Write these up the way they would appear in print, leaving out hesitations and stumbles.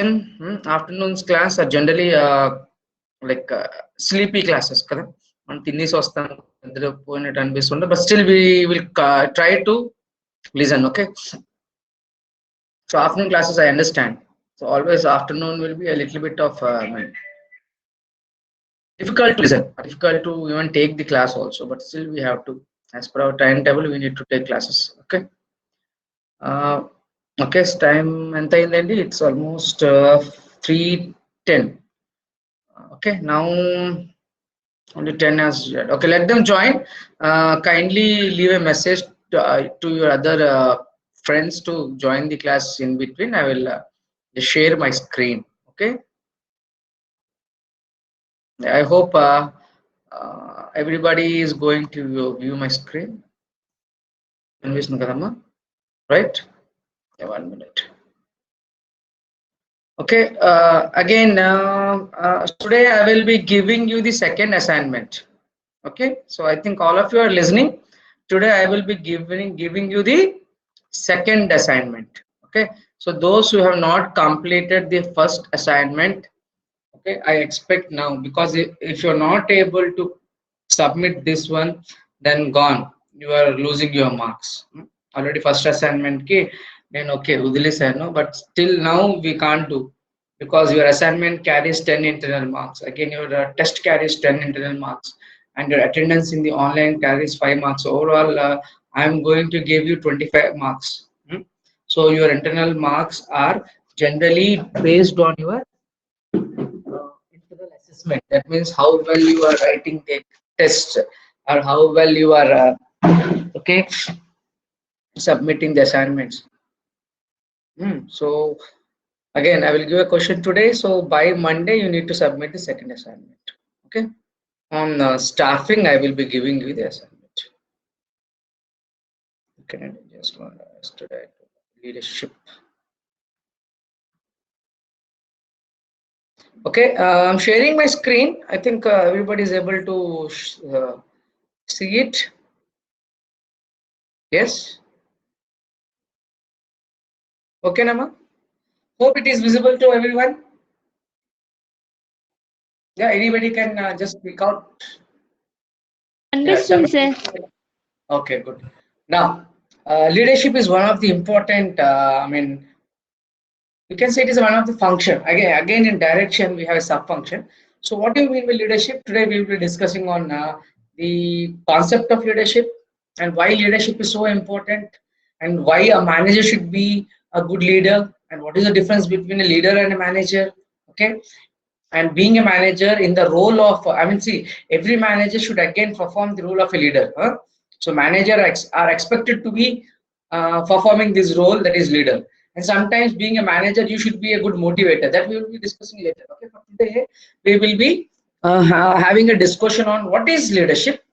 Afternoons class are generally like sleepy classes kada man tinnis vastam niddra poyinattu anpistunde, but still we will try to listen. Okay, so afternoon classes I understand, so always afternoon will be a little bit of difficult to listen, difficult to even take the class also, but still we have to, as per our timetable, we need to take classes. Okay, uh, okay, time ఎంత అయిందండి? It's almost 3:10. Okay, now only 10 has yet. Okay, let them join. Kindly leave a message to your other friends to join the class in between. I will share my screen. Okay, I hope everybody is going to view my screen. Right? Yeah, 1 minute. Okay, again, today I will be giving you the second assignment. Okay, so I think all of you are listening. Today I will be giving you the second assignment. Okay, so those who have not completed the first assignment, okay, I expect now, because if you're not able to submit this one, then gone, you are losing your marks. Already first assignment ki then okay udilesanu, but still now we can't do, because your assignment carries 10 internal marks, again your test carries 10 internal marks, and your attendance in the online carries 5 marks. Overall I am going to give you 25 marks. So your internal marks are generally based on your internal assessment. That means how well you are writing the test, or how well you are okay submitting the assignments. So again I will give a question today, so by Monday you need to submit the second assignment. Okay, on staffing I will be giving you the assignment. Okay, just one yesterday leadership. Okay, I'm sharing my screen. I think everybody is able to see it. Yes. Okay, Nama. Hope it is visible to everyone. Yeah, anybody can just speak out. Understood, sir. Okay, good. Now, leadership is one of the important. I mean, you can say it is one of the function. Again, in direction we have a sub function. So, what do you mean by leadership? Today we will be discussing on the concept of leadership, and why leadership is so important, and why a manager should be a good leader, and what is the difference between a leader and a manager. Okay, and being a manager in the role of, I mean, see, every manager should again perform the role of a leader. So manager are expected to be performing this role, that is leader. And sometimes being a manager, you should be a good motivator. That we will be discussing later. Okay, but today we will be having a discussion on what is leadership,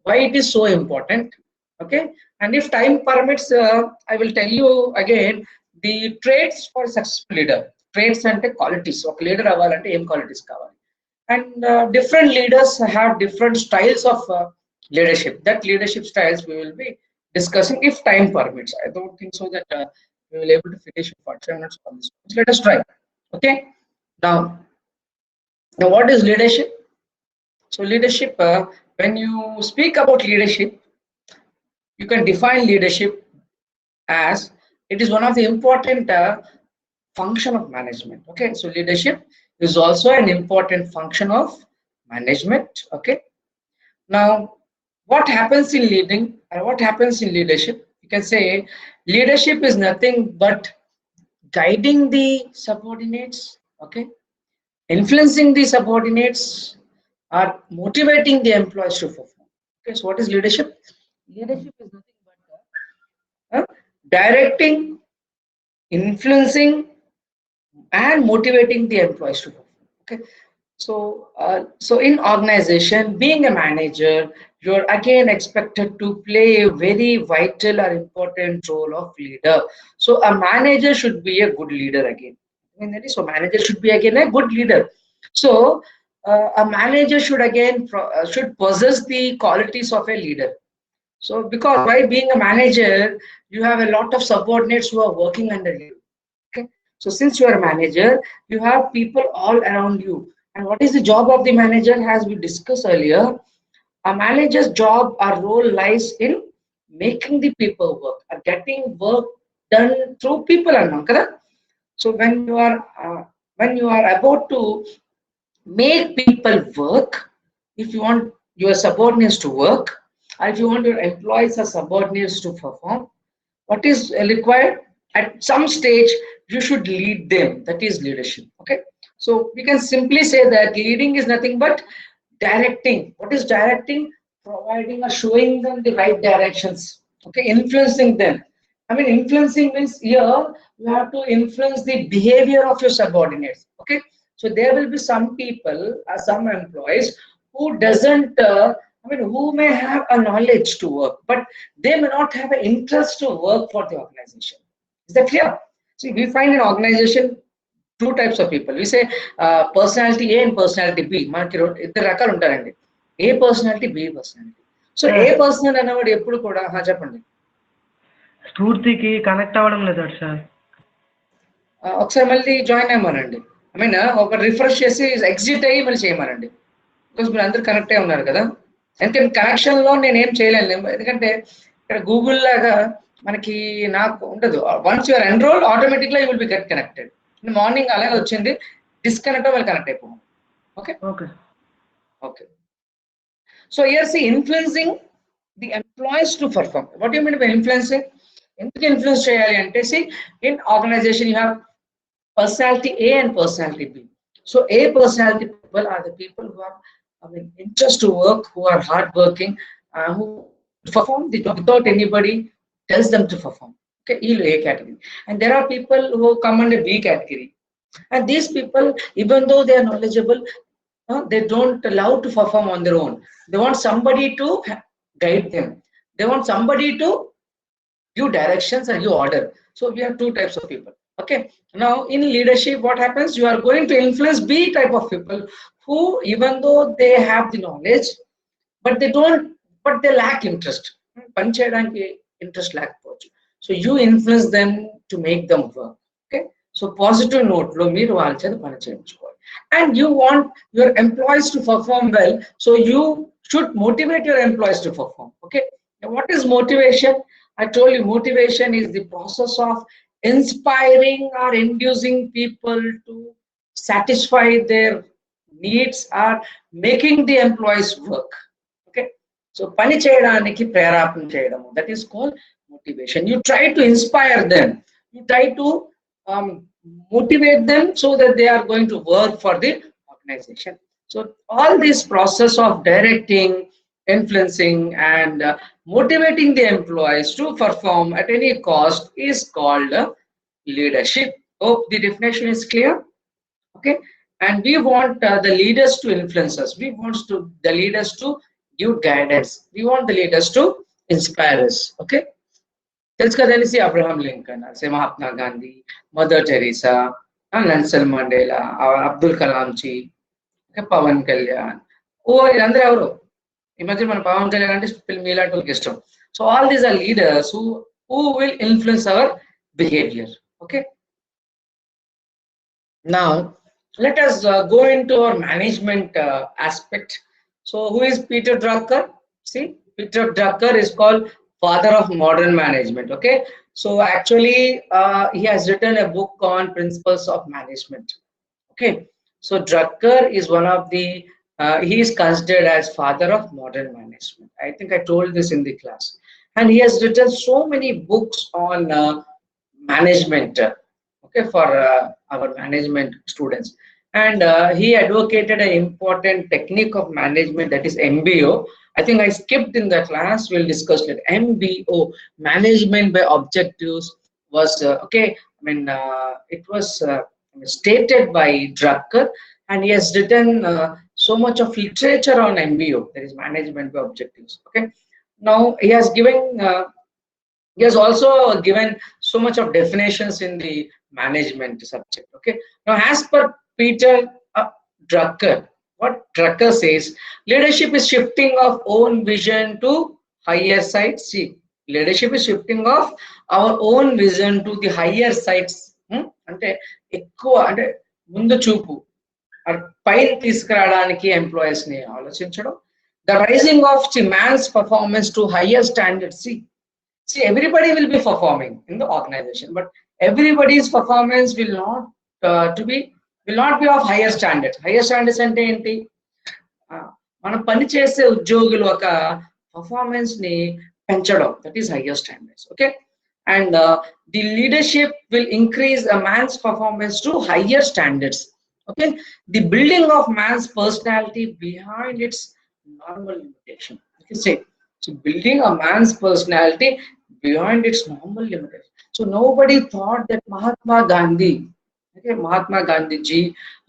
why it is so important. Okay, and if time permits, I will tell you again the traits for a successful leader. Traits అంటే qualities. ఒక leader అవ్వాలంటే ఏం qualities కావాలి, and different leaders have different styles of leadership. That leadership styles we will be discussing if time permits. I don't think so that we will able to finish in 45 minutes on this. Let us try. Okay, now what is leadership? So leadership, when you speak about leadership, you can define leadership as it is one of the important function of management. Okay, so leadership is also an important function of management. Okay, now what happens in leading and what happens in leadership? You can say leadership is nothing but guiding the subordinates, okay, influencing the subordinates, or motivating the employees to perform. Okay, so what is leadership? Leadership is nothing but directing, influencing, and motivating the employees to perform. Okay, so in organization, being a manager, you're again expected to play a very vital or important role of leader. So a manager should be a good leader again. I mean, that is, so manager should be again a good leader. So a manager should again should possess the qualities of a leader. So because by being a manager, you have a lot of subordinates who are working under you. Okay, So since you are a manager, you have people all around you. And what is the job of the manager? As we discussed earlier, a manager's job or role lies in making the people work, or getting work done through people. So when you are about to make people work, if you want your subordinates to work, or if you want your employees or subordinates to perform, what is required? At some stage you should lead them. That is leadership. Okay, so we can simply say that leading is nothing but directing. What is directing? Providing or showing them the right directions. Okay, influencing them. I mean, influencing means here you have to influence the behavior of your subordinates. Okay, so there will be some people, some employees who doesn't, I mean, who may have a knowledge to work, but they may not have an interest to work for the organization. Is that clear? See, we find in organization two types of people. We say personality A and personality B. మనకి ఇద్దరు రకాలు ఉంటారండి. A personality, B personality. So A personality అన్నవాడు ఎప్పుడు కూడా చెప్పండి. స్ఫూర్తికి connect అవ్వడం లేదు సార్. ఒకసారి మళ్ళీ జాయిన్ అయ్యమనండి. ఐ మీన్ ఒక రిఫ్రెష్ చేసి ఎగ్జిట్ అయ్యి మళ్ళీ చేయమనండి. బికాస్ మీరు అందరు కనెక్ట్ అయ్యి ఉన్నారు కదా. ఎందుకంటే కనెక్షన్ లో నేను ఏం చేయలేను. ఎందుకంటే ఇక్కడ గూగుల్ లాగా మనకి నాకు ఉండదు. వన్స్ యూఆర్ ఎన్రోల్ ఆటోమేటిక్గా you will be get connected. Morning అలాగే వచ్చింది, డిస్కనెక్ట్ మళ్ళీ కనెక్ట్ అయిపోయాం. Okay okay okay. So here see influencing the employees to perform. What you mean by influencing? ఎందుకు ఇన్ఫ్లుయెన్స్ చేయాలి అంటే, see in organisation you have personality A and personality B. So A personality people are the people who have, I mean, interest to work, who are hardworking, who perform the job without anybody tells them to perform. Okay, A category. And there are people who come under B category. And these people, even though they are knowledgeable, they don't allow to perform on their own. They want somebody to guide them. They want somebody to give directions and give order. So we have two types of people. Okay, now in leadership what happens? You are going to influence B type of people who, even though they have the knowledge, but they lack interest. Panchayadaniki interest lack. So you influence them to make them work. Okay, so positive note lo meer vaal chedi pani cheyinchukovali, and you want your employees to perform well, so you should motivate your employees to perform. Okay, now what is motivation? I told you motivation is the process of inspiring or inducing people to satisfy their needs or making the employees work. Okay, so pani cheyadaniki prerapana cheyadamu, that is called motivation. You try to inspire them, you try to motivate them so that they are going to work for the organization. So all this process of directing, influencing and motivating the employees to perform at any cost is called leadership. Hope the definition is clear. Okay, and we want the leaders to influence us. We want the leaders to give guidance. We want the leaders to inspire us. Okay, తెలుసు కదా, తెలిసి Abraham Lincoln, Mahatma Gandhi, Mother Teresa, Nelson Mandela, Abdul Kalam ji, Pawan Kalyan. వీళ్ళందరూ ఎవరు? ఈ మధ్య మన పవన్ కళ్యాణ్ అంటే మీలాంటి వాళ్ళకి ఇష్టం. So all these are leaders who will influence our behavior. Okay, now let us go into our management aspect. So who is Peter Drucker? See, Peter Drucker is called father of modern management. Okay, so actually he has written a book on principles of management. Okay, so Drucker is one of the he is considered as father of modern management. I think I told this in the class. And he has written so many books on management, okay, for our management students. And he advocated an important technique of management, that is MBO. I think I skipped in the class, we'll discuss it. MBO, management by objectives, was okay, I mean it was stated by Drucker, and he has written so much of literature on MBO, that is management by objectives. Okay, now he has given he has also given so much of definitions in the management subject. Okay, now as per Peter Drucker, what Drucker says, leadership is shifting of own vision to higher sides. See, leadership is shifting of our own vision to the higher sides, అంటే ఎక్కువ అంటే ముందు చూపు పైన తీసుకురావడానికి employees ని ఆలోచించడం. The rising of the man's performance to higher standards. See, everybody will be performing in the organization, but everybody's performance will not be of higher standards. Higher standards అంటే ఏంటి? మనం పని చేసే ఉద్యోగులు ఒక పర్ఫార్మెన్స్ ని పెంచడం, that is hire standards. Okay, and the leadership will increase a man's performance to higher standards. Okay, the building of man's personality behind its normal limitation. Okay, say, so building a man's personality behind its normal limitation. So nobody thought that Mahatma Gandhi, okay, Mahatma Gandhi ji,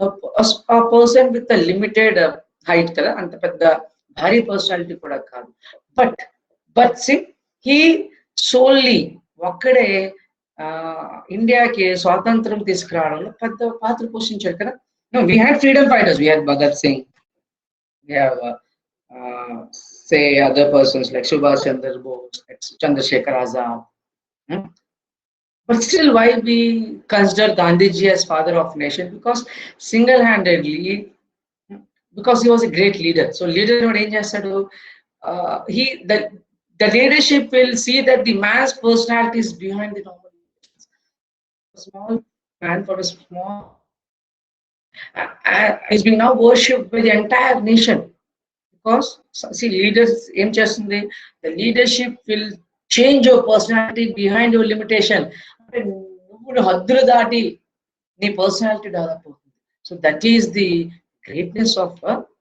a person with a limited height kada, anta pedda bhari personality kuda kaadu, but see, he solely ఒక్కడే ఇండియాకి స్వాతంత్రం తీసుకురావడంలో పెద్ద పాత్ర పోషించాడు కదా. No, we had freedom fighters. We had Bhagat Singh. We have say other persons like Subhash Chandra Bose, Chandrasekhar Azad. But still, why we consider Gandhiji as father of nation? Because single-handedly, because he was a great leader. So leader what ఏం చేస్తాడు? The leadership will see that the man's personality is behind the normal. A small man for a small is being now worshipped by the entire nation. Because see, leaders aim చేస్తుంది, the leadership will change your personality behind your limitation. అంటే నువ్వు హద్దులు దాటి నీ personality develop అవుతుంది. So that is the greatness of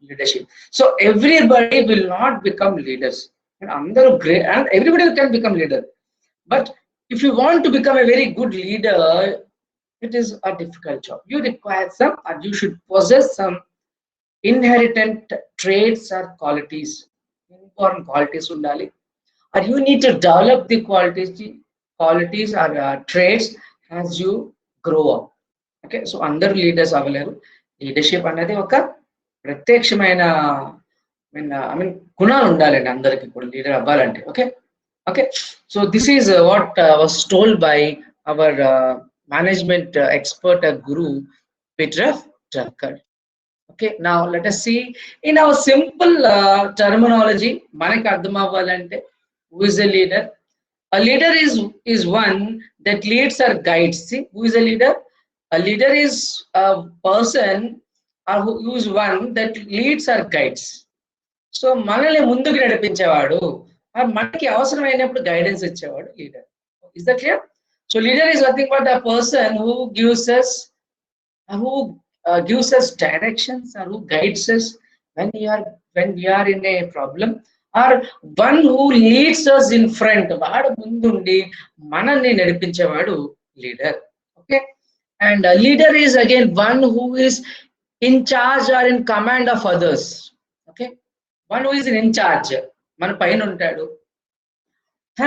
leadership. So everybody will not become leaders. And అందరూ great, and everybody can become leader. But if you want to become a very good leader, it is a difficult job. You require some, or you should possess some inherent traits or qualities, important qualities undali, or you need to develop the qualities or traits as you grow up. Okay, so అందరు leaders అవ్వలేరు. Leadership అనేది ఒక ప్రత్యక్షమైన గుణాలు ఉండాలండి అందరికి కూడా leader అవ్వాలంటే. Okay, so this is what was told by our management expert Guru Peter Drucker. Okay, now let us see in our simple terminology, manaki ardham avvalante, who is a leader? A leader is one that leads or guides. See, who is a leader? A leader is a person who is one that leads or guides. So మనల్ని ముందుకు నడిపించేవాడు, మనకి అవసరమైనప్పుడు guidance ఇచ్చేవాడు leader. Is that clear? So leader is nothing but a person who gives us directions, or who guides us when we are in a problem, or one who leads us in front. వాడు ముందుండి మనల్ని నడిపించేవాడు leader. Okay, and a leader is again one who is in charge or in command of others. Okay, one who is in charge, మన పైన ఉంటాడు,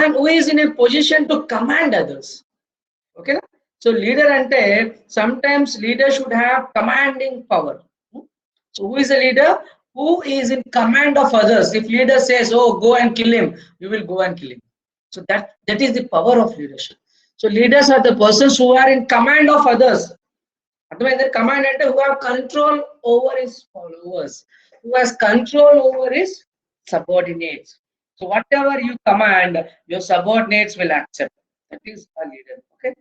and who is in a position to command others. Okay, so leader ante sometimes leader should have commanding power. So who is a leader? Who is in command of others. If leader says, oh, go and kill him, you will go and kill him. So that is the power of leadership. So leaders are the persons who are in command of others. Advaita command ante who have control over his followers, who has control over his subordinates. So whatever you command, your subordinates will accept. That is a leader. Okay,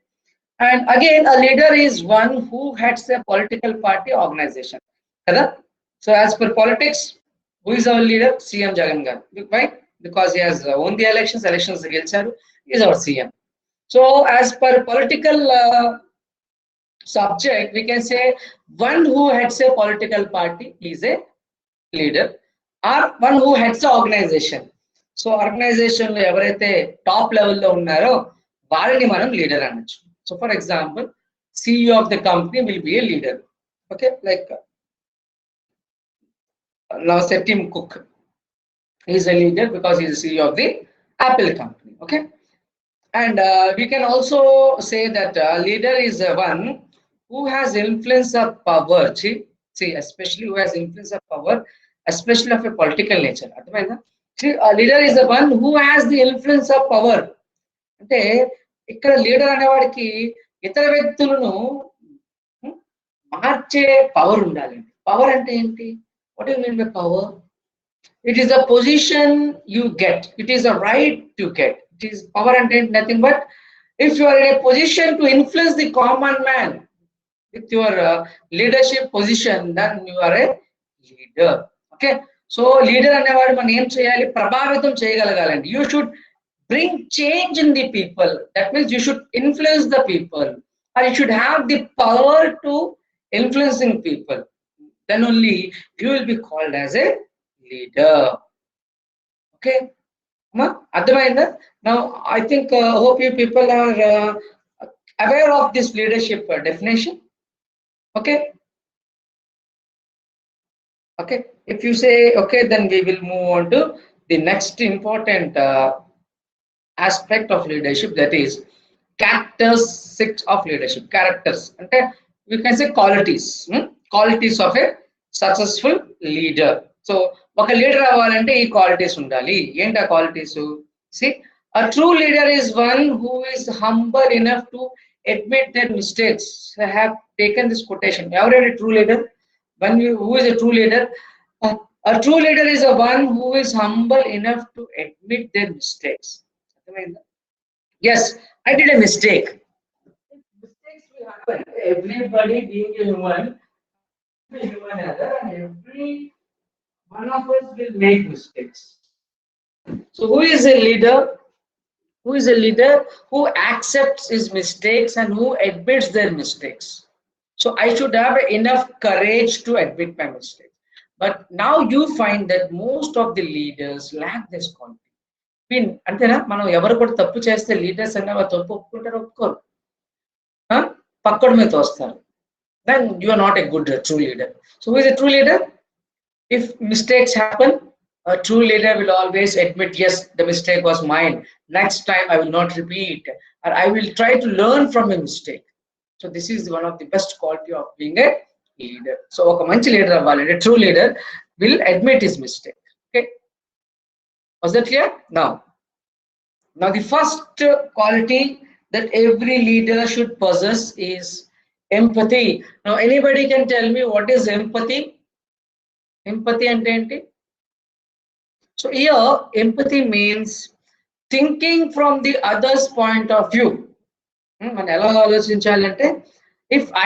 and again a leader is one who heads a political party organization. So as per politics, who is our leader? CM Jagan garu. Why? Because he has won the elections gelicharu, he is our CM. So as per political subject, we can say one who heads a political party is a leader, or one who heads an organization. So organization lo evaraithe top level lo unnaro వాళ్ళని మనం leader అనొచ్చు. So for example, CEO of the company will be a leader. Okay, like now say Tim Cook, he is a leader because he is the CEO of the Apple company. Okay, and we can also say that a leader is one who has influence of power. See, especially who has influence of power, especially of a political nature. See, a leader is the one who has the influence of power. అంటే ఇక్కడ leader అనేవాడికి ఇతర వ్యక్తులను మార్చే power ఉండాలండి. Power అంటే ఏంటి? What you mean by power? It is a position you get. It is a right you get. It is power and nothing but if you are in a position to influence the common man with your leadership position, then you are a leader. Okay. So leader అనేవాడు మనం ఏం చేయాలి? ప్రభావితం చేయగలగాలండి. You should bring change in the people. That means you should influence the people, or you should have the power to influencing people. Then only you will be called as a leader. Okay, advaita. Now I think hope you people are aware of this leadership definition. Okay, okay, if you say okay, then we will move on to the next important aspect of leadership, that is characteristics of leadership. Characters ante we can say qualities, qualities of a successful leader. So ఒక leader అవ్వాలంటే ఈ qualities ఉండాలి. ఏంటి ఆ qualities? See, a true leader is one who is humble enough to admit their mistakes. I have taken this quotation. Every true leader, who is a true leader? A true leader is a one who is humble enough to admit their mistakes. Yes, I did a mistake. Mistakes will happen. Everybody being a human other, and every one of us will make mistakes. So who is a leader? Who is a leader who accepts his mistakes and who admits their mistakes? So I should have enough courage to admit my mistakes. But now you find that most of the leaders lack this quality. అంతేనా? మనం ఎవరు కూడా తప్పు చేస్తే leaders అన్న వాళ్ళు తప్పు ఒప్పుకుంటారు, ఒప్పుకోరు, పక్కడి మీద వస్తారు. Then you are not a good true leader. So who is a true leader? If mistakes happen, a true leader will always admit, yes, the mistake was mine. Next time I will not repeat, or I will try to learn from a mistake. So this is one of the best quality of being a leader. So oka manchi leader avvali, a true leader will admit his mistake. Okay, was that clear? Now the first quality that every leader should possess is empathy. Now anybody can tell me what is empathy? Empathy ante enti? So here empathy means thinking from the other's point of view. Man ela alochinchalante, if I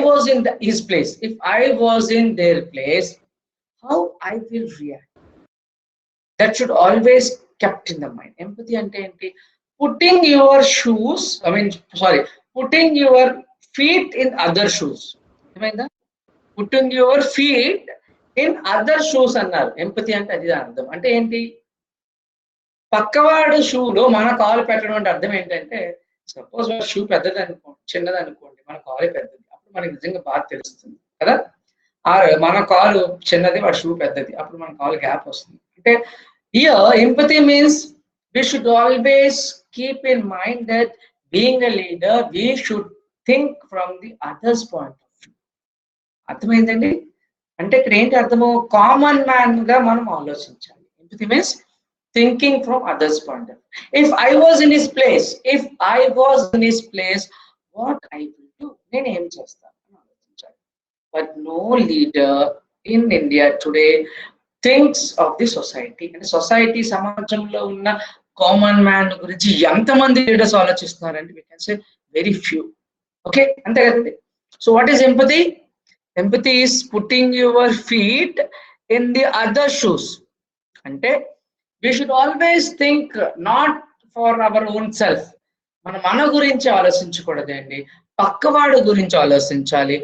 was in his place, if I was in their place, how I will react. That should always kept in the mind. Empathy ante enti? Putting your feet in other shoes. Emainda? Putting your feet in other shoes అన్నారు. Empathy అంటే అది అర్థం. అంటే ఏంటి? పక్కవాడు షూలో మన కాలు పెట్టడం అంటే అర్థం ఏంటంటే, సపోజ్ వాడు షూ పెద్దది అనుకోండి, చిన్నది అనుకోండి, మన కాలు పెద్దది, అప్పుడు మనకి నిజంగా బాగా తెలుస్తుంది కదా. మన కాలు చిన్నది, వాడు షూ పెద్దది, అప్పుడు మన కాలు గ్యాప్ వస్తుంది. అంటే here empathy means we should always keep in mind that being a leader we should think from the other's point of view. అర్థమైందండి? అంటే ఇక్కడ ఏంటి అర్థము? కామన్ మ్యాన్ గా మనం ఆలోచించాలి. Empathy means thinking from others point of view. If I was in his place, what I will do? నేను ఏం చేస్తాను అని ఆలోచించాలి. But no leader in India today thinks of the society. And society సమాజంలో ఉన్న కామన్ మ్యాన్ గురించి ఎంతమంది leaders ఆలోచిస్తున్నారంటే we can say very few. Okay, అంతే కదండి. So what is empathy? Empathy is putting your feet in the other shoes. అంటే we should always think not for our own self. మన గురించి ఆలోచించకూడదండి, పక్కవాడు గురించి ఆలోచించాలి.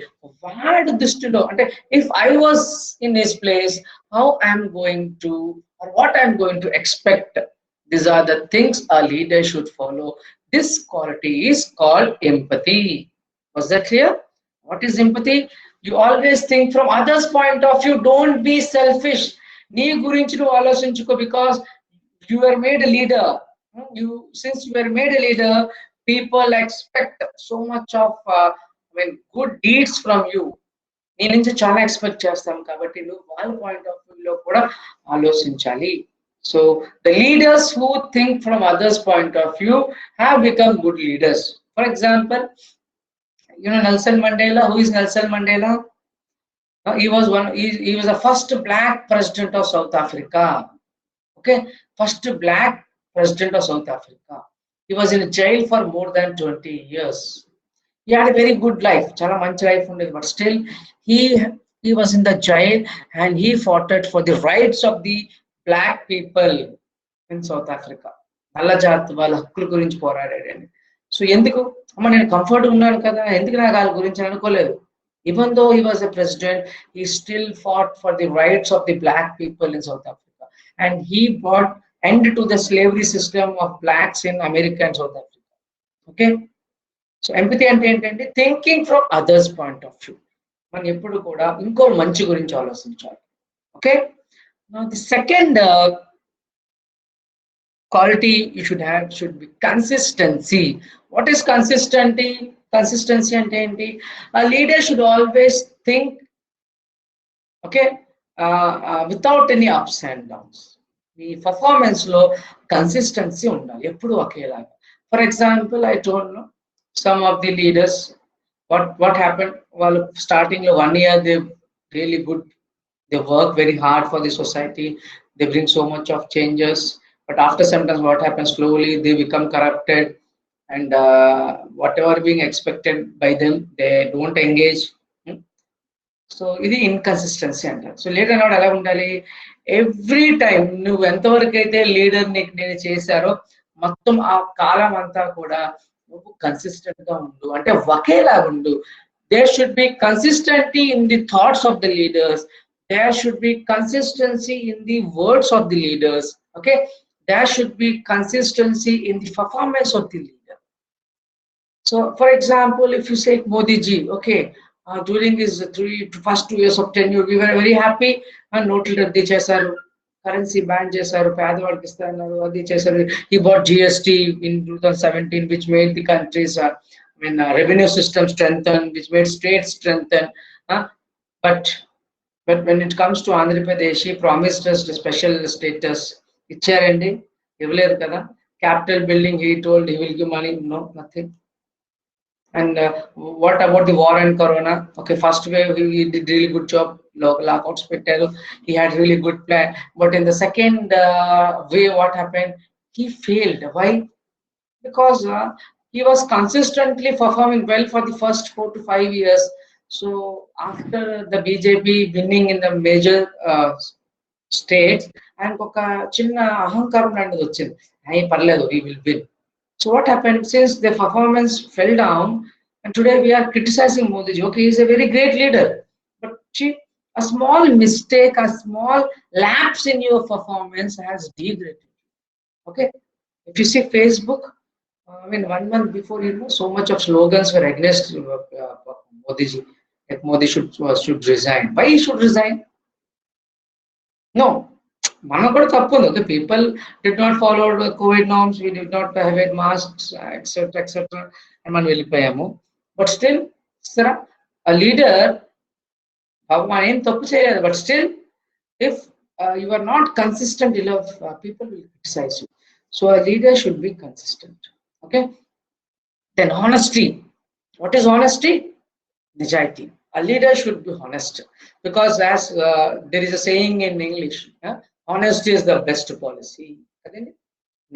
వాడి దృష్టిలో అంటే if I was in his place, how I am going to, or what I am going to expect. These are the things a leader should follow. This quality is called empathy. Was that clear? What is empathy? You always think from others point of view. Don't be selfish. నీ గురించి నువ్వు ఆలోచించుకో, because you are made a leader. Since you are made a leader, people expect so much of good deeds from you. నీ నుంచి చాలా expect చేస్తాం కాబట్టి నువ్వు వాళ్ళ పాయింట్ ఆఫ్ వ్యూ లో కూడా ఆలోచించాలి. So the leaders who think from others' point of view have become good leaders. For example, Nelson Mandela. Who is Nelson Mandela? He was the first black president of South Africa. Okay, first black president of South Africa. He was in jail for more than 20 years. He had a very good life, chala manchi life undedi, but still he he was in the jail and he fought it for the rights of the black people in South Africa. నల్ల జాతి వాళ్ళ హక్కుల గురించి పోరాడాడండి. So ఎందుకు అమ్మ నేను comfort ఉన్నాను కదా, ఎందుకు నాకు వాళ్ళ గురించి అనుకోలేదు. Even though he was a president, he still fought for the rights of the black people in South Africa, and he brought end to the slavery system of blacks in America and South Africa. Okay, so empathy అంటే ఏంటంటే thinking from others point of view. మనం ఎప్పుడు కూడా ఇంకో మంచి గురించి ఆలోచించాలి. Okay, the second quality you should have should be consistency. What is consistency? Consistency అంటే ఏంటి? A leader should always think, okay, without any ups and downs. ఈ పర్ఫార్మెన్స్ లో కన్సిస్టెన్సీ ఉండాలి, ఎప్పుడు ఒకేలాగా. For example, I told you some of the leaders, what happened, వాళ్ళు starting లో 1 year they really good, they work very hard for the society, they bring so much of changes, but after sometimes what happens, slowly they become corrupted, and whatever being expected by them they don't engage. So ఇది inconsistency అంటారు. So leader అన్నవాడు ఎలా ఉండాలి? Every time నువ్వు ఎంతవరకు అయితే leader నీకు నేను చేశారో మొత్తం ఆ కాలం అంతా కూడా నువ్వు కన్సిస్టెంట్ గా ఉండు, అంటే ఒకేలా ఉండు. There should be consistency in the thoughts of the leaders, there should be consistency in the words of the leaders. Okay, there should be consistency in the performance of the leader. So for example, if you say Modi ji, okay, during his first 2 years of tenure we were very happy, and noted adi chesaru, currency ban chesaru, pedavadiki istanaru, adi chesaru. He bought GST in 2017, which made the country's revenue system strengthen, which made states strengthen. But when it comes to Andhra Pradesh, he promised us the special status. ఇచ్చారండి? ఇవ్వలేదు కదా. Capital building he told he will give money, no, nothing. And what about the war and corona? Okay, first wave he did really good job, lockouts పెట్టారు, he had really good plan, but in the second wave what happened? He failed. Why? Because he was consistently performing well for the first 4 to 5 years. So after the BJP winning in the major states, ఆయనకు ఒక చిన్న అహంకారం లాంటిది వచ్చింది, అయ్యి పర్లేదు, we will win. So what happened? Since the performance fell down, and today we are criticizing Modi ji. Okay, he is a very great leader, but a small mistake, a small lapse in your performance has degraded. Okay, if you see Facebook, 1 month before, so much of slogans were against Modi ji, like Modi should resign. Why he should resign? No, మనకు కూడా తప్పు ఉంది. Okay, people did not follow the COVID norms, we did not have masks, etc. and మనం వెళ్ళిపోయాము. But still సరే, a leader మనం ఏం తప్పు చేయలేదు, but still if you are not consistent enough, people will criticize you. So a leader should be consistent. Okay, then honesty. What is honesty? Nijayati. A leader should be honest, because as there is a saying in English, honesty is the best policy. అదేంటి?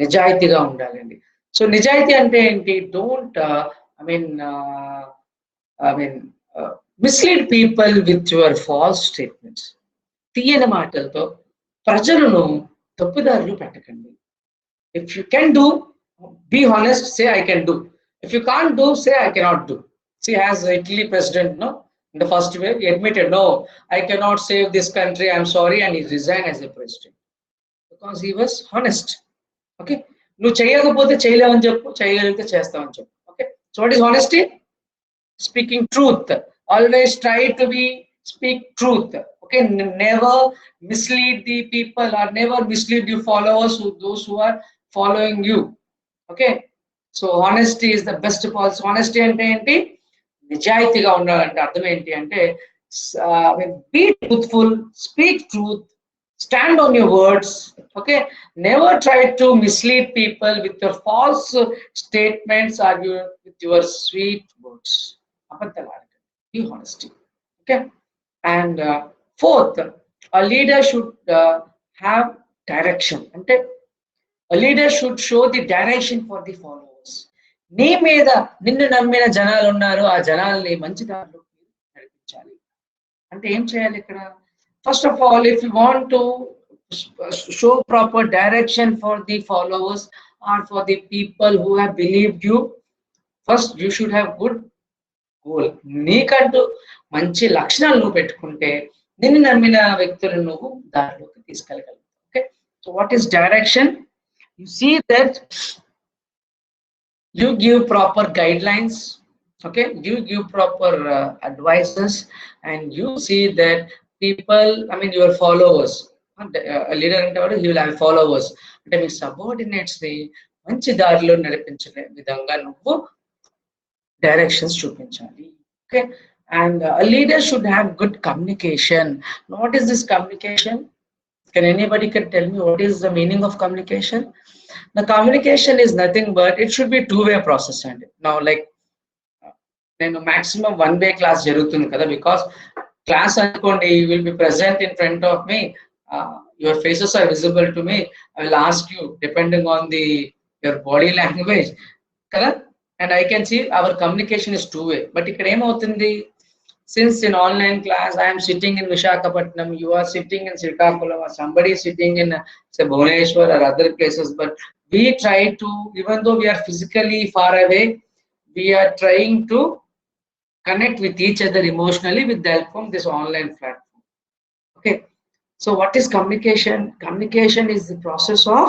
నిజాయితీగా ఉండాలండి. So నిజాయితీ అంటే ఏంటి? Don't mislead people with your false statements. తీయని మాటలతో ప్రజలను తప్పుదారులు పెట్టకండి. If you can do, be honest, say I can do. If you can't do, say I cannot do. See, as Italy president, no, in the first wave, he admitted, no, I cannot save this country, I'm sorry, and he resigned as a president because he was honest. Okay, నువ్వు చేయకపోతే చేయలేవని చెప్పు, చేయగలిగితే చేస్తావని చెప్పు. Okay, so what is honesty? Speaking truth. Always try to speak truth. Okay, never mislead the people or never mislead your followers, those who are following you. Okay, so honesty is the best policy. Honesty అంటే ఏంటి? నిజాయితీగా ఉండాలంటే అర్థం ఏంటి అంటే, be truthful, speak truth, Stand on your words. Okay, never try to mislead people with your false statements or with your sweet words. Be honesty. Okay, and fourth, a leader should have direction. అంటే a leader should show the direction for the followers. నీ మీద నిన్ను నమ్మిన జనాలు ఉన్నారు, ఆ జనాల్ని మంచి దారిలో నడిపించాలి. అంటే ఏం చేయాలి ఇక్కడ? First of all, if you want to show proper direction for the followers or for the people who have believed you, first you should have good goal. నీకంటూ మంచి లక్షణాలు నువ్వు పెట్టుకుంటే నిన్ను నమ్మిన వ్యక్తులను నువ్వు దారిలోకి తీసుకెళ్ళగలవు. Okay, so what is direction? You see that you give proper guidelines. Okay, you give proper advices, and you see that people, I mean your followers, a leader అంటే he will have followers, అంటే మీ subordinates ని మంచి దారిలో నడిపించే విధంగా నువ్వు directions చూపించాలి. Okay, and a leader should have good communication. What is this communication? Can anybody tell me what is the meaning of communication? The communication is nothing but it should be two-way process. And now, like, maximum one-way class jarugutundi kada, because class anukondi you will be present in front of me, your faces are visible to me. I will ask you depending on your body language kada, and I can see our communication is two-way. But ikkada em avutundi, since in online class I am sitting in Visakhapatnam, you are sitting in Srikakulam, or somebody is sitting in say Bhubaneswar or other places, but we try to, even though we are physically far away, we are trying to connect with each other emotionally with the help of this online platform. Okay, so what is communication? Communication is the process of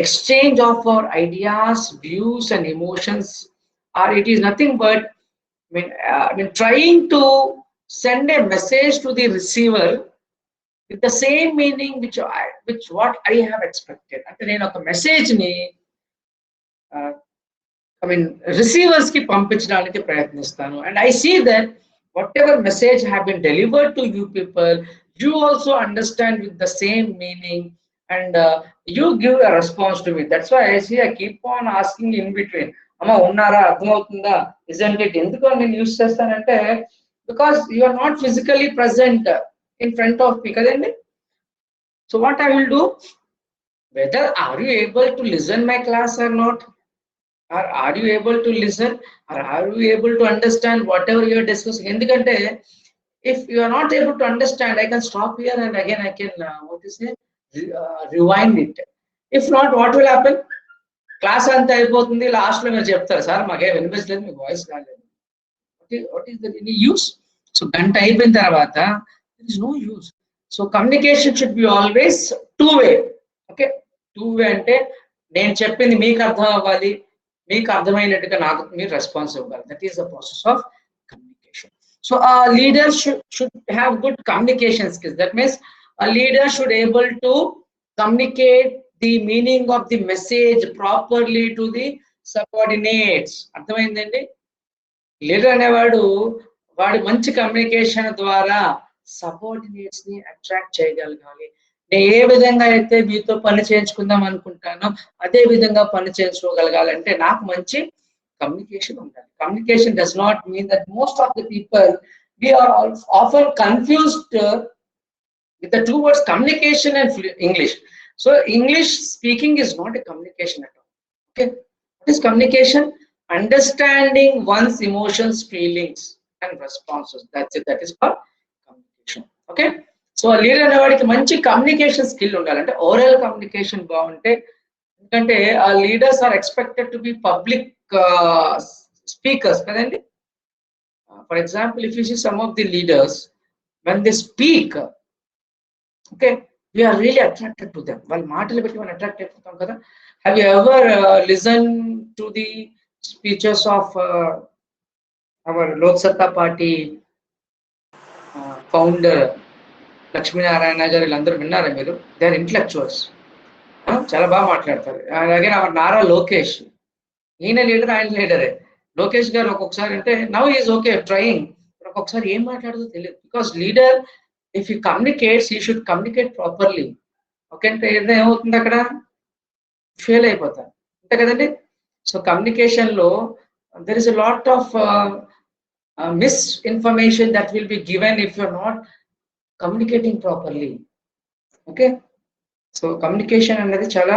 exchange of our ideas, views and emotions, or it is nothing but I mean trying to send a message to the receiver with the same meaning which what I have expected. అంటే నేను ఒక message ని I mean receivers ki పంపించడానికి ప్రయత్నిస్తాను, and I see that whatever message have been delivered to you people, you also understand with the same meaning, and you give a response to me. That's why I keep on asking in between, amma unnara, ardhamavutunda, isn't it? Enduko nenu use chestanante, because you are not physically present in front of me kadandi. So what I will do, whether are you able to listen my class or not, or are you able to listen, or are you able to understand whatever you are discussing? Endukante if you are not able to understand, I can stop here and again I can rewind it. If not, what will happen? Class anta ayipotundi, last lo meer cheptaru sir maage viనిపించలేదు, me voice రాలేదు. What is the use? So ganta ayipoyin tarvata there is no use. So communication should be always two-way. Okay, two-way ante నేను చెప్పింది మీకు అర్థం అవ్వాలి, మీకు అర్థమైనట్టుగా నాకు మీరు response ఇవ్వాలి. That is the process of communication. So a leader should have good communication skills. That means a leader should able to communicate the meaning of the message properly to the subordinates. అర్థమైందండి? Leader అనేవాడు వాడి మంచి communication ద్వారా subordinates ని attract చేయగలగాలి. నేను ఏ విధంగా అయితే మీతో పని చేయించుకుందాం అనుకుంటానో అదే విధంగా పని చేయించుకోగలగాలంటే నాకు మంచి communication ఉండాలి. Communication does not mean that most of the people, we are often confused with the two words communication and English. So English speaking is not a communication at all. Okay, what is communication? Understanding one's emotions, feelings and responses. That's it. That is called communication. Okay, so a leader అనేవాడికి మంచి communication skill ఉండాలంటే oral communication బాగుంటే, ఎందుకంటే ఆ leaders are expected to be public speakers kadandi. For example, if you see some of the leaders when they speak, okay, we are really attracted to them. While maatalu petti man attracted avtam kada. Have you ever listened to the speeches of our Lok Satta party founder Lakshmi Narayana garu? Illandaru vinnara meeru? They are intellectuals, చాలా బాగా మాట్లాడతారు. అలాగే our Nara Lokesh, ఈయన leader, ఆయన లీడరే. లోకేష్ గారు ఒక్కొక్కసారి అంటే now is okay trying, ఒక్కొక్కసారి ఏం మాట్లాడదో తెలియదు. Because leader if he communicates, he should communicate properly. Okay అంటే ఏమవుతుంది అక్కడ ఫెయిల్ అయిపోతారు అంతే కదండి. సో కమ్యూనికేషన్లో there is a lot of misinformation that will be given if you're not communicating properly. Okay so communication అనేది చాలా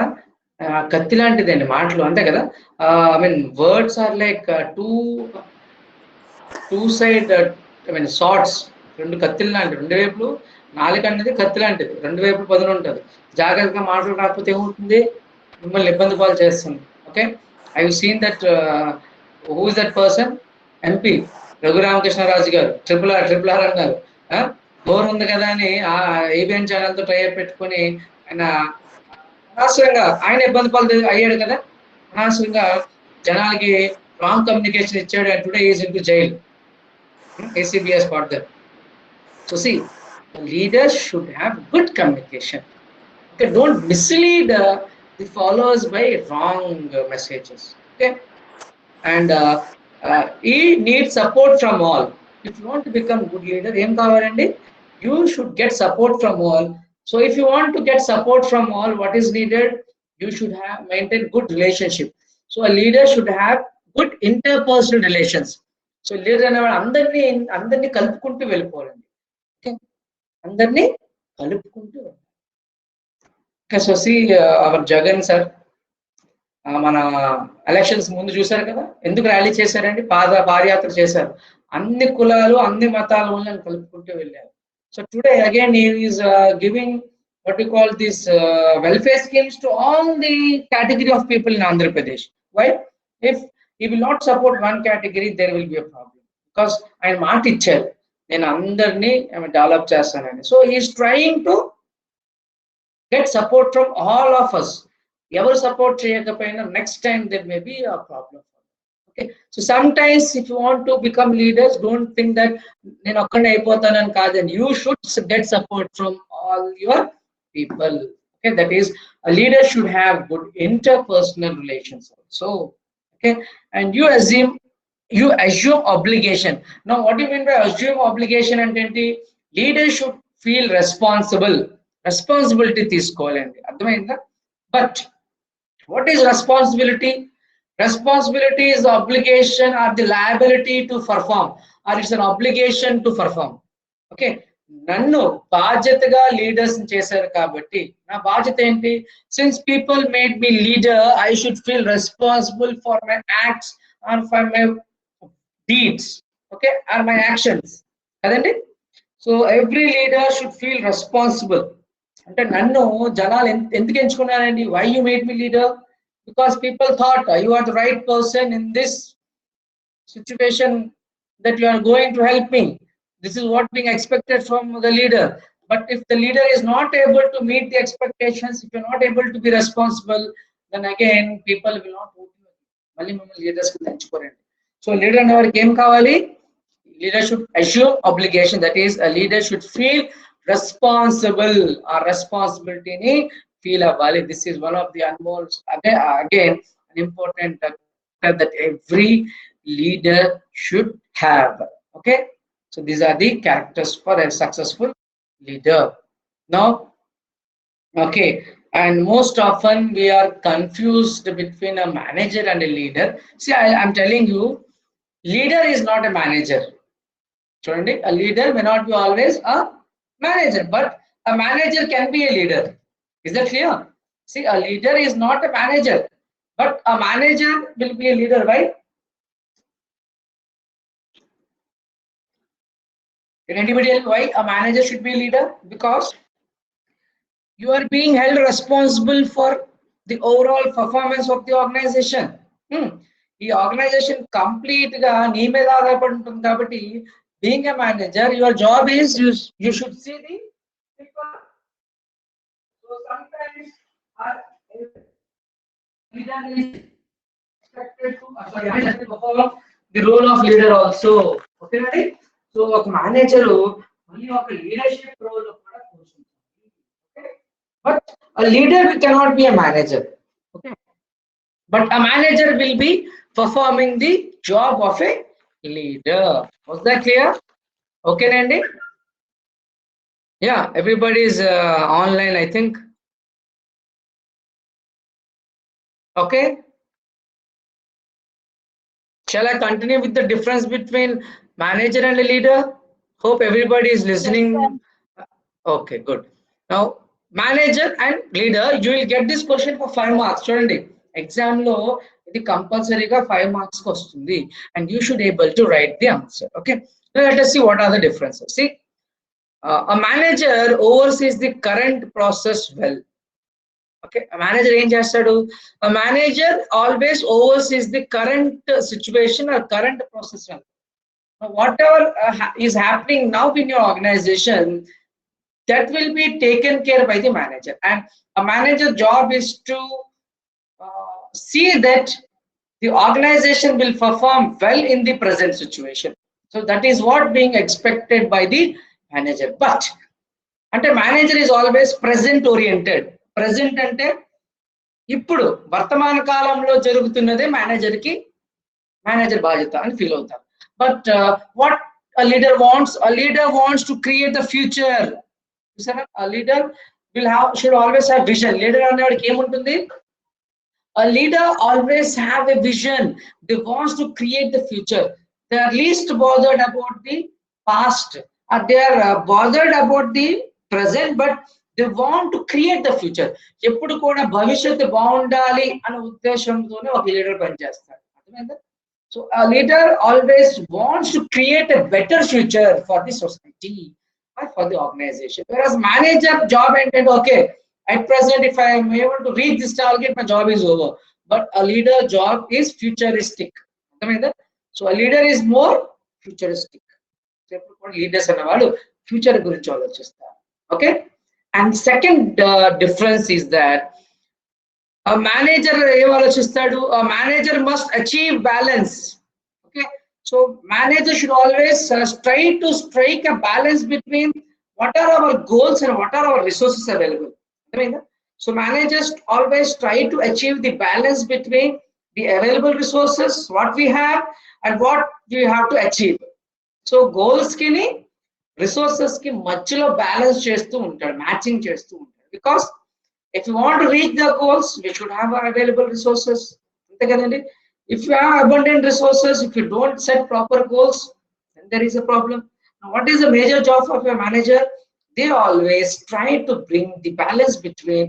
కత్తి లాంటిదండి మాటలు అంతే కదా. I mean words are like two side I mean swords, రెండు కత్తిలు లాంటివి, రెండు వైపులు. నాలుక అనేది కత్తి లాంటిది, రెండు వైపులు పదును ఉంటుంది. జాగ్రత్తగా మాటలు రాకపోతే ఏమవుతుంది, మిమ్మల్ని ఇబ్బంది పాలు చేస్తుంది. Okay I have seen that who is that person, MP Raghurama Krishna Raju గారు ట్రిపుల్ ఆర్ అన్నారు. బోర్ ఉంది కదా అని ఆ ఏబిఎన్ ఛానల్తో టైప్ పెట్టుకొని ఆయన అనవసరంగా ఆయన ఇబ్బంది పాలు అయ్యాడు కదా, అనవసరంగా జనాలకి రాంగ్ కమ్యూనికేషన్ ఇచ్చాడు. And today is in to jail. ACBS got that. So see, leaders should have good communication. Okay, don't mislead the followers by wrong messages. Okay, and he needs support from all. If you want to become good leader, em kavalandi, you should get support from all. So if you want to get support from all, what is needed? You should have maintain good relationship. So a leader should have good interpersonal relations. So leader అనేవాడు అందరినీ కలుపుకుంటూ వెళ్ళిపోవాలండి. Okay అందరినీ కలుపుకుంటూ వెళ్ళాలి. Okay so see our Jagan sir మన elections ముందు చూశారు కదా, ఎందుకు ర్యాలీ చేశారండి, పాదయాత్ర చేశారు. అన్ని కులాలు అన్ని మతాల వాళ్ళని కలుపుకుంటూ వెళ్ళారు. So today again he is giving what we call this welfare schemes to all the category of people in Andhra Pradesh. Why? If he will not support one category, there will be a problem, because ఆయన మాట ఇచ్చారు నేను అందరినీ develop చేస్తానని. So is trying to get support from all of us. ఎవరు support చేయకపోయినా next time there may be a problem. Okay so sometimes if you want to become leaders, don't think that నేను ఒక్కడే అయిపోతానని కాదండి. You should get support from all your people. Okay, that is a leader should have good interpersonal relations also. Okay, and you assume obligation. Now what do you mean by assume obligation? And leader should feel responsibility తీసుకోవాలండి, అర్థమైందా? But what is responsibility? Responsibility is the obligation or the liability to perform, or it's an obligation to perform. Okay, నన్ను బాధ్యతగా leaders చేశారు కాబట్టి నా బాధ్యత ఏంటి? Since people made me leader, I should feel responsible for my acts or for my deeds. Okay or my actions కదండి. So every leader should feel responsible. అంటే నన్ను జనాలు ఎందుకు ఎంచుకున్నారండి? Why you made me leader? Because people thought you are the right person in this situation, that you are going to help me. This is what being expected from the leader. But if the leader is not able to meet the expectations, if you're not able to be responsible, then again people will not vote you. Malli mummal leaders ku enchukorandi. So leader annavariki em kavali? Leader should assume obligation, that is a leader should feel responsible, or responsibility ni feel avali. This is one of the most again an important that every leader should have. Okay, so these are the characters for a successful leader. Now, okay, and most often we are confused between a manager and a leader. See, I'm telling you, leader is not a manager. Chudandi, a leader may not be always a manager, but a manager can be a leader. Is that clear? See, a leader is not a manager, but a manager will be a leader, right? Can anybody tell why a manager should be a leader? Because you are being held responsible for the overall performance of the organization. The organization complete ga nee meeda aadharapadi untundi kabatti, being a manager, your job is you should see the people. So sometimes leader is expected to perform the role of leader also. Okay, right? So ఒక manager మళ్ళీ ఒక leadership role కూడా కూర్చుంటారు. Okay but a leader cannot be a manager. Okay, but a manager will be performing the job of a leader. Was that clear? Okay nandi? Yeah, everybody is online, I think. Okay. Shall I continue with the difference between manager and a leader? Hope everybody is listening. Okay, good. Now, manager and leader, you will get this question for 5 marks. Chudandi, exam lo ఇది కంపల్సరీగా 5 marks కి వస్తుంది, and you should able to write the answer. Okay. Now let us see what are the differences. See, a manager oversees the current process well. Okay, a manager ఏం చేస్తాడు? A manager always oversees the current situation or current process well. Now, whatever is happening now in your organization, that will be taken care by the manager, and a manager job is to see that the organization will perform well in the present situation. So that is what being expected by the manager. But అంటే manager is always present oriented. Present అంటే ఇప్పుడు వర్తమాన కాలంలో జరుగుతున్నదే manager బాధ్యత అని feel అవుతారు. But what a leader wants to create the future. A leader should always have vision. Leader అనేవాడికి ఏముంటుంది? A leader always have a vision. They wants to create the future. They are least bothered about the past. They are bothered about the present, but they want to create the future. ఎప్పుడు కూడా భవిష్యత్తు బాగుండాలి అనే ఉద్దేశంతోనే ఒక leader పనిచేస్తాడు. అర్థమైందా? So a leader always wants to create a better future for the society or for the organization. Whereas manager job ended, okay, at present if I am able to reach this target, my job is over. But a leader job is futuristic. So a leader is more futuristic. Leaders అన్నవాళ్ళు future గురించి ఆలోచిస్తారు. Okay. And second difference is that a manager ఏం ఆలోచిస్తాడు? A manager must achieve balance. Okay. So manager should always try to strike a balance between what are our goals and what are our resources available. So managers always try to achieve the balance between the available resources, what we have, and what we have to achieve. So goals kini resources ki మధ్యలో balance చేస్తూ ఉంటాడు, matching చేస్తూ ఉంటాడు. Because if you want to reach the goals, we should have our available resources. If you have abundant resources, if you don't set proper goals, then there is a problem. Now, what is the major job of a manager? They always try to bring the balance between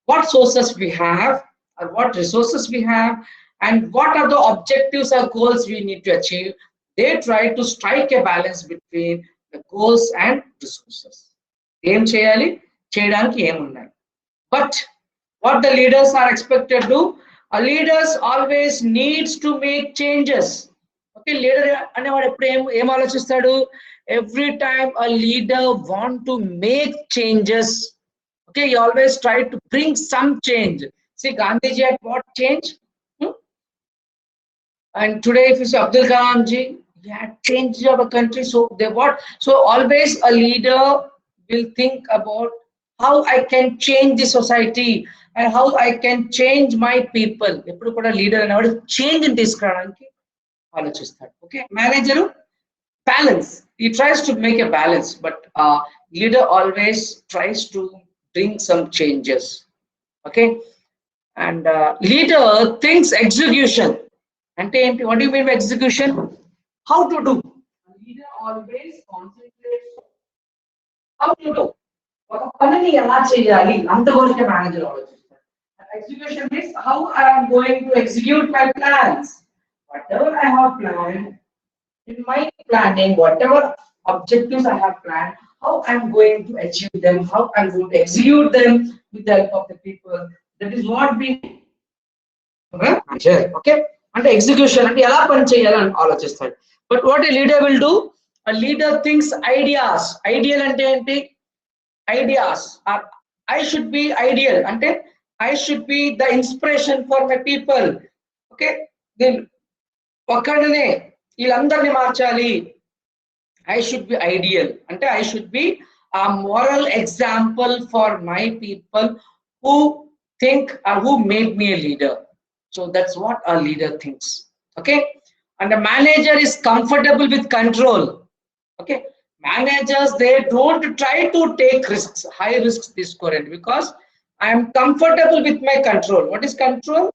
what sources we have or what resources we have and what are the objectives or goals we need to achieve. They try to strike a balance between the goals and resources. Em cheyali, cheyadaniki em unnadi. But what the leaders are expected to do, a leaders always needs to make changes. Okay, leader అనేవాడు ఎప్పుడు ఏం ఆలోచిస్తాడు? Every time a leader want to make changes, okay, he always try to bring some change. See, Gandhiji had what change? And today if you see Abdul Kalam ji, he had changed our country. So they what? So always a leader will think about how I can change the society and how I can change my people. ఎప్పుడు కూడా leader అనేవాడు change తీసుకురావడానికి ఆలోచిస్తాడు. Okay, manager balance. He tries to make a balance, but leader always tries to bring some changes. Okay, and leader thinks execution. Ante enti? What do you mean by execution? How to do? Leader always concentrates how to do. ఒక పనిని ఎలా చేయాలి అంతవరకే manager ఆలోచిస్తారు. Execution means how I am going to execute my plans. Whatever I have planned, in my planning, whatever objectives I have planned, how I'm going to achieve them, how I'm going to execute them with the help of the people. That is what we okay. And execution అంటే ఎలా పని చేయాలని ఆలోచిస్తాడు. But what a leader will do? A leader thinks ideas. Ideal అంటే ఏంటి? Ideas. I should be ideal. అంటే I should be the inspiration for my people. Okay. Then ఒక్కడనే వీళ్ళందరినీ మార్చాలి. I should be ideal. అంటే I should be a moral example for my people who think or who made me a leader. So that's what a leader thinks. Okay. And a manager is comfortable with control. Okay. Managers, they don't try to take risks, high risks this current, because I am comfortable with my control. What is control?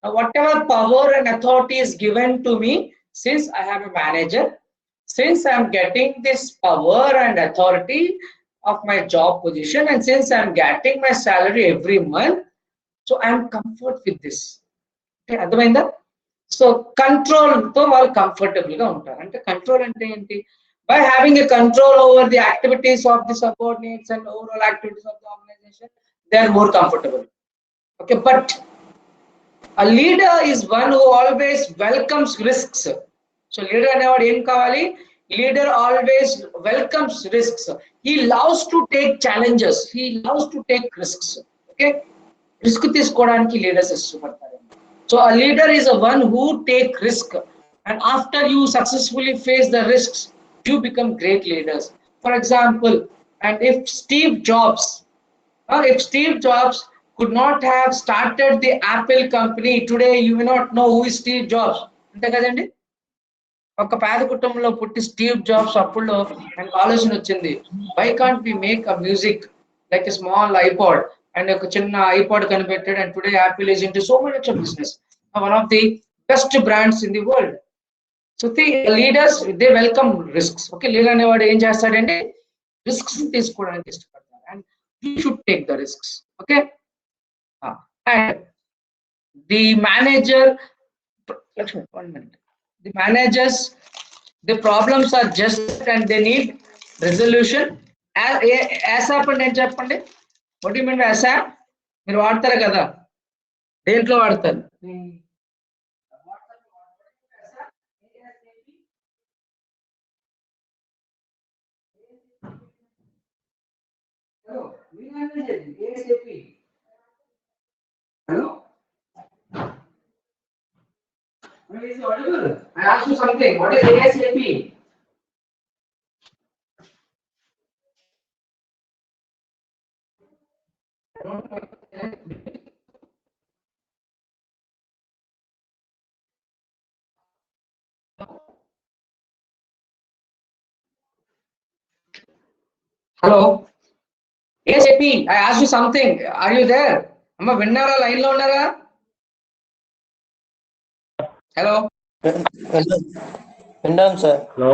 Now, whatever power and authority is given to me, since I have a manager, since I am getting this power and authority of my job position, and since I am getting my salary every month, so I am comfort with this. Okay, అర్థమైందా? So కంట్రోల్తో వాళ్ళు కంఫర్టబుల్గా ఉంటారు. అంటే control అంటే ఏంటి? By having a control over the activities of the subordinates and overall activities of the organization, they are more comfortable. Okay, but a leader is one who always welcomes risks. So leader అనేవాడు ఏం కావాలి? Leader always welcomes risks. He loves to take challenges. He loves to take risks. Okay, risk తీసుకోవడానికి leaders ఇష్టపడతారు. So a leader is a one who take risk, and after you successfully face the risks, you become great leaders. For example, and if Steve Jobs could not have started the Apple company, today you may not know who is Steve Jobs. అంతే కదండి? ఒక పేద కుటుంబంలో పుట్టి Steve jobs అప్పుడు నాకు ఆలోచన వచ్చింది, why can't we make a music like a small iPod, and ఒక చిన్న ఐపాడ్ కనిపెట్టాడు, and today Apple is into so much of business, one of the best brands in the world. So leaders they welcome risks. Okay, leader అనేవాడు ఏం చేస్తాడంటే risks తీసుకోవడానికి ఇష్టపడతారు, and you should take the risks. Okay, and the manager, Lakshmi, 1 minute. The managers, the problems are just and they need resolution. ASAP అంటే ఏం చెప్పండి? What do you mean by ASAP? మీరు వాడతారు కదా, దేంట్లో వాడతారు? Hello? Is it audible? I asked you something. What is ASAP? Hello? ASAP, I asked you something. Are you there? Amma vinnara line lo unnara? Hello? విన్నాం sir. Hello,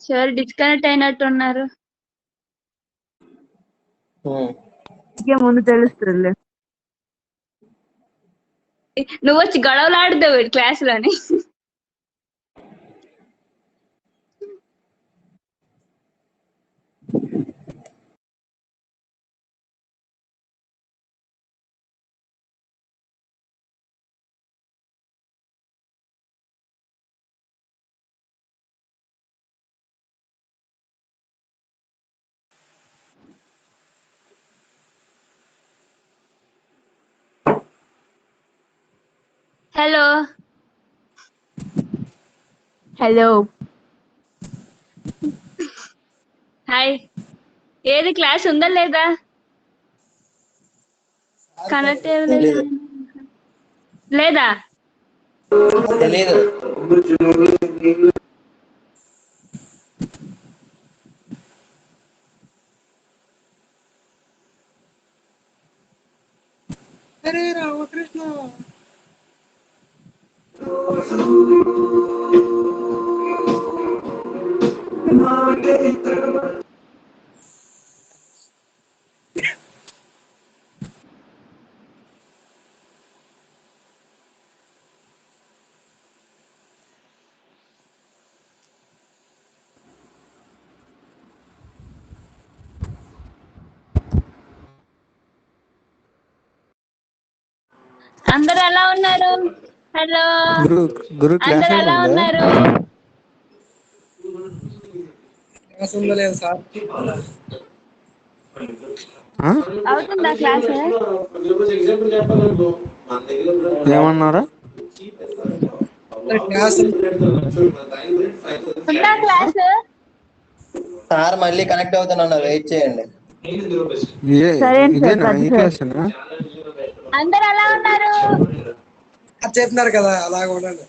sir disconnect అయినట్టున్నారు. ముందు తెలుస్తుంది. నువ్వు వచ్చి గొడవలాడుతావు క్లాస్ లోని. Hello hello, hi. ఏది class ఉందా లేదా? కనెక్ట్ లేదా? తెలీదు. హరే రామకృష్ణ. అందరు ఎలా ఉన్నారు? హలో, గురు అందరు ఎలా ఉన్నారు? లేదు సార్. అవుతుందా క్లాస్? ఏమన్నారా? ఉందా క్లాస్? సార్ మళ్ళీ కనెక్ట్ అవుతున్నా, వెయిట్ చేయండి. ఇదేనా ఈ క్లాస్? అందరు ఎలా ఉన్నారు? చెప్తున్నారు కదా, అలాగ ఉండండి.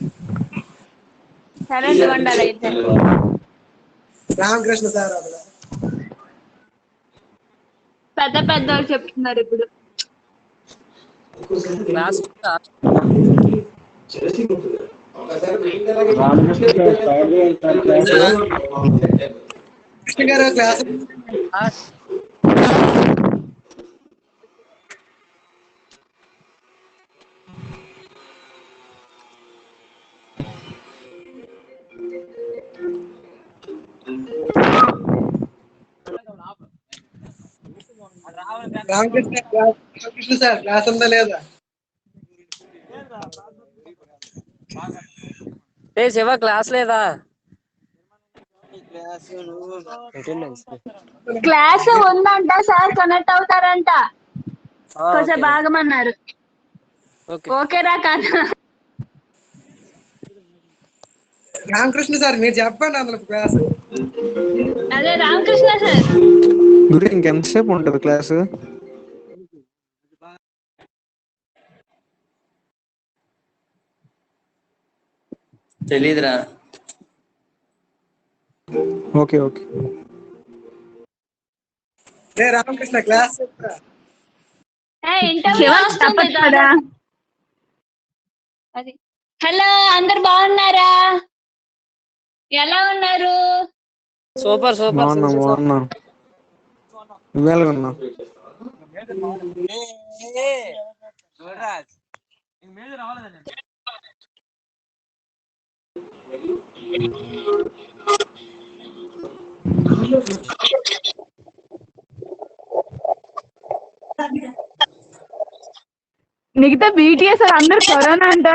సరే ఉండాలి అయితే. రామకృష్ణ సార్ పెద్ద పెద్దవాళ్ళు చెప్తున్నారు ఇప్పుడు. కృష్ణ గారు క్లాస్ రామకృష్ణ సార్ క్లాస్ ఉందా లేదా? శివ క్లాస్ లేదా? క్లాస్ ఉందంట సార్, కనెక్ట్ అవుతారంట. కొంచెం బాగమన్నారు. ఓకేరా కదా? రామకృష్ణ సార్ మీరు చెప్పండి అందులో క్లాస్. అదే రామకృష్ణ సార్. గురు ఇంకెంతసేపు ఉంటుంది క్లాసు? తెలీదురా. Okay okay. రామకృష్ణ క్లాస్ చెప్తా. ఇంటర్వ్యూ వస్తుంది. హలో, అందరు బాగున్నారా? ఎలా ఉన్నారు? Super super. బాగున్నా. నువ్వెలాగున్నావు? మిగతా బీటీఎస్ అందరు కరోనా అంట.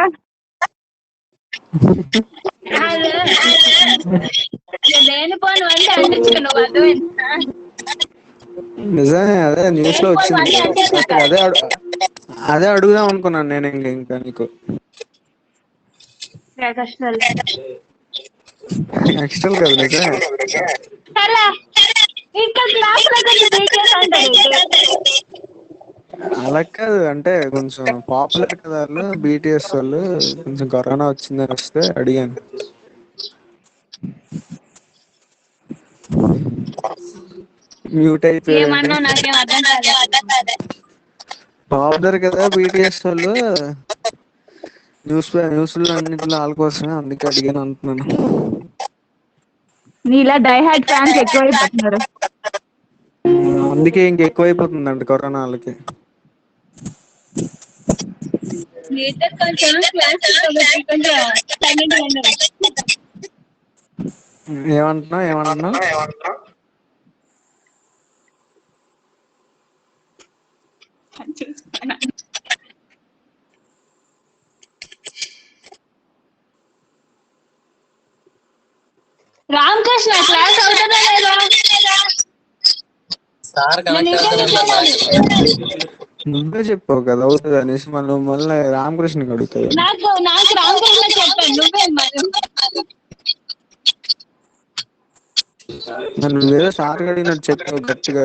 లేనిపోను అంటే అంటించుకున్నావు, అర్థమైందా? నిజమే, అదే న్యూస్ లో వచ్చింది. అదే అడుగుదాం అనుకున్నాను నేను ఇంకా నీకు. ఎక్స్ట్రల్ కదా నిజమే. అలా కాదు, అంటే కొంచెం పాపులర్ కదా వాళ్ళు, బీటీఎస్ వాళ్ళు. కొంచెం కరోనా వచ్చిందని వస్తే అడిగాను. మ్యూట్ అయిపోయాడు. పాపులర్ కదా బీటీఎస్ వాళ్ళు, న్యూస్లో అన్నింటిలో వాళ్ళ కోసమే, అందుకే అడిగాను అంటున్నాను. నీలా డైహార్డ్ ఫ్యాన్స్ ఎక్కువైపోతున్నారు. అందుకే ఇంకెక్కువైపోతుందంట కరోనా వాళ్ళకి. ఏమంటున్నావు? రామకృష్ణ క్లాస్ అవుతుందా లేదా? సార్ కనెక్ట్ నువ్వే చెప్పావు కదా అవుతుంది అనేసి, మళ్ళీ రామకృష్ణకి అడుగుతావు. నాకు రామకృష్ణ చెప్పాను, నువ్వే మరి. నువ్వేదో సార్ అడిగినట్టు చెప్పావు గట్టిగా.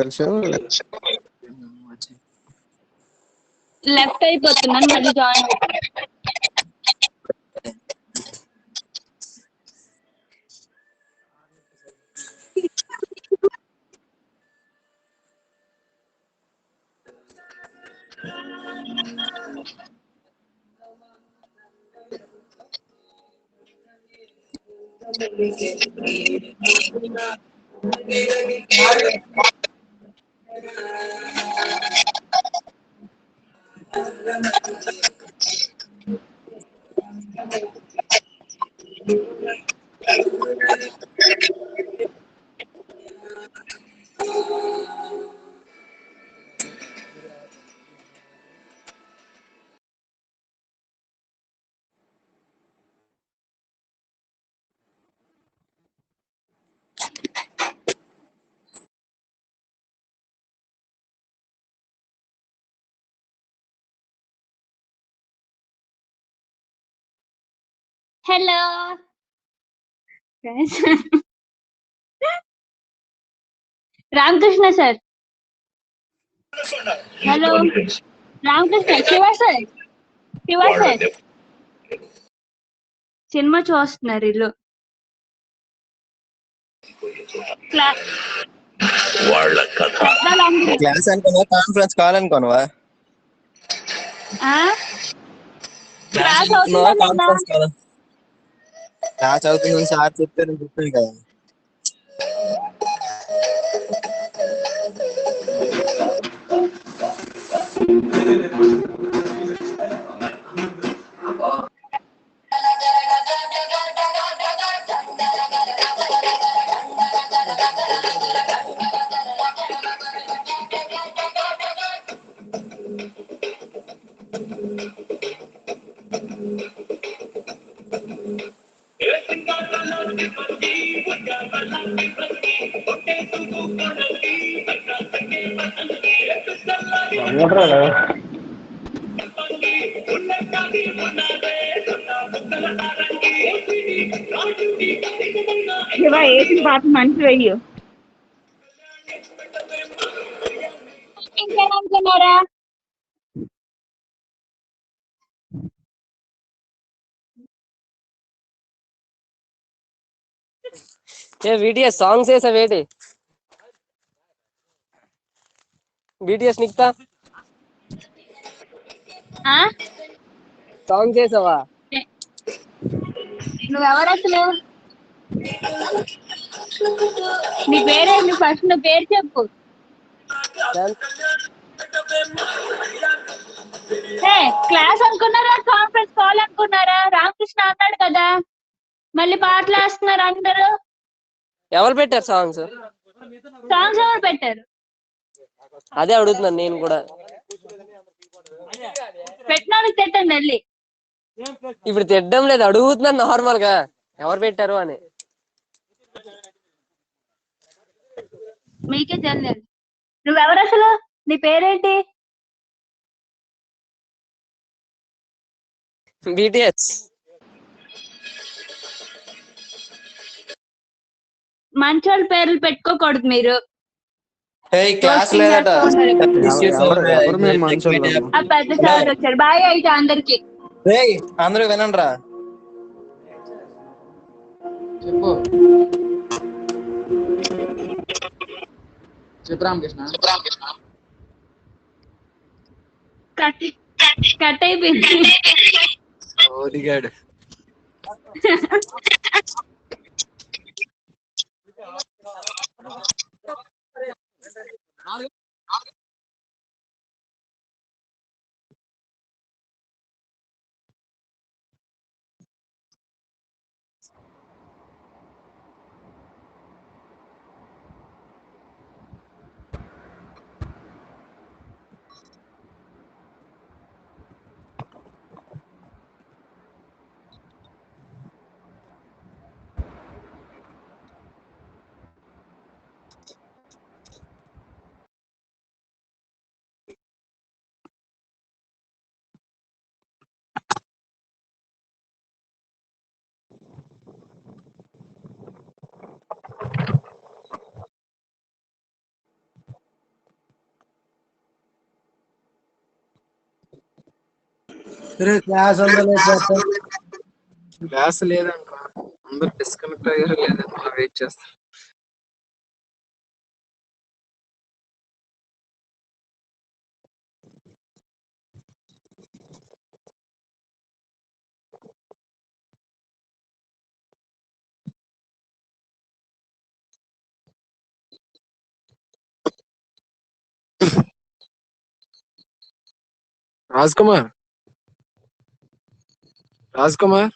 లెఫ్ట్ అయిపోతున్నాను, మళ్ళీ join. Hello Ramakrishna sir. Hello Ramakrishna. Shiva sir cinema చూస్తున్నారు ఇల్లు. పెద్దలు అందరూ. క్లాస్ అనుకున్నావా కాన్ఫరెన్స్ కాల్ అనుకున్నావా? ఆ? క్లాస్ అనుకున్నావా అవుతుందా లేదా? Conference call? క్లాస్ అవుతుంది సార్ చెప్పారు చెప్పాను కదా. శివ వేసిన పాట మంచి వెయ్యి. ఇంకేమనుకున్నారా? ఏ బీటీఎస్ సాంగ్స్ వేసా వేటి బీటీఎస్ నిక్తా ఆ? సాంగ్స్ వేసావా? నువ్వెవరు అసలు? నీ పేరేంటి? ఫస్ట్ నువ్వు పేరు చెప్పు. హే, క్లాస్ అనుకున్నారా కాన్ఫరెన్స్ కాల్ అనుకున్నారా? రామకృష్ణ అన్నాడు కదా, మళ్ళీ పాటలు వేస్తున్నారు అందరూ. ఎవరు పెట్టారు సాంగ్స్? సాంగ్స్ ఎవరు పెట్టారు? అదే అడుగుతున్నాను నేను కూడా. పెట్టిన వాళ్ళకి తిట్టండి వెళ్ళి. ఇప్పుడు తిట్టడం లేదు, అడుగుతున్నాను నార్మల్ గా ఎవరు పెట్టారు అని. మీకే తెలియదు. నువ్వెవరు అసలు? నీ పేరేంటి? బీటీఎస్. మంచోళ్ళ పేర్లు పెట్టుకోకూడదు మీరు. ఏయ్ క్లాస్ Roasting లేదట. చేస్తూ ఉంటారు ఎప్పుడు. ఎవరు మేము మంచోళ్ళము? ఆ పెద్ద సార్ వచ్చారు. బాయ్ అయితే అందరికి. ఏయ్ అందరూ వినండి రా. చెప్పు చెప్పు రామకృష్ణ. కట్ కట్ అయిపోయింది. ఓదిగాడు. క్లాస్ లేదంట్రా, అందరు డిస్కనెక్ట్ అయ్యారు లేదని మనం వెయిట్ చేస్తాం. Raj Kumar, Raj Kumar.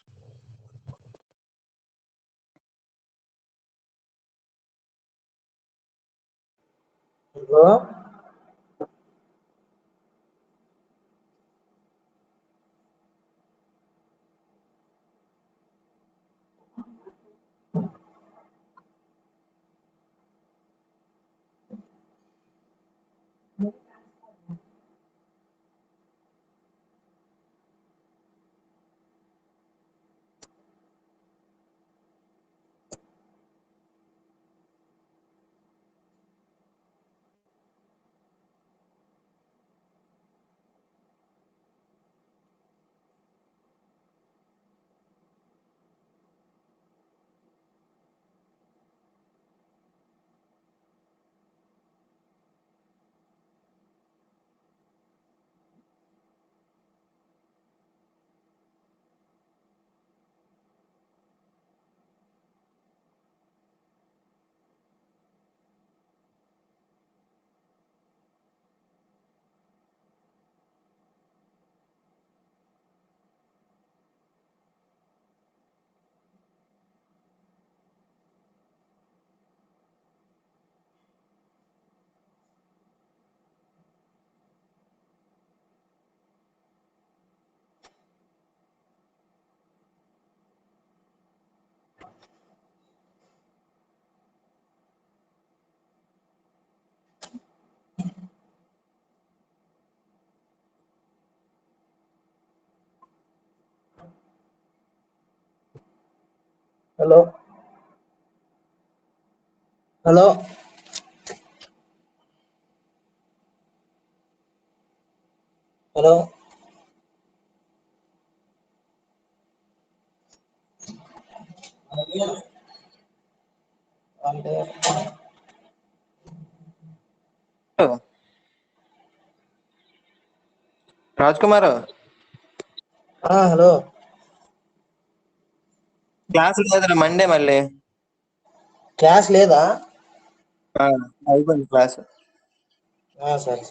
Hello hello hello Raj Kumar hello class లేదురా మండే మళ్ళీ క్లాస్ లేదా? అయిపోయింది క్లాస్. సరే.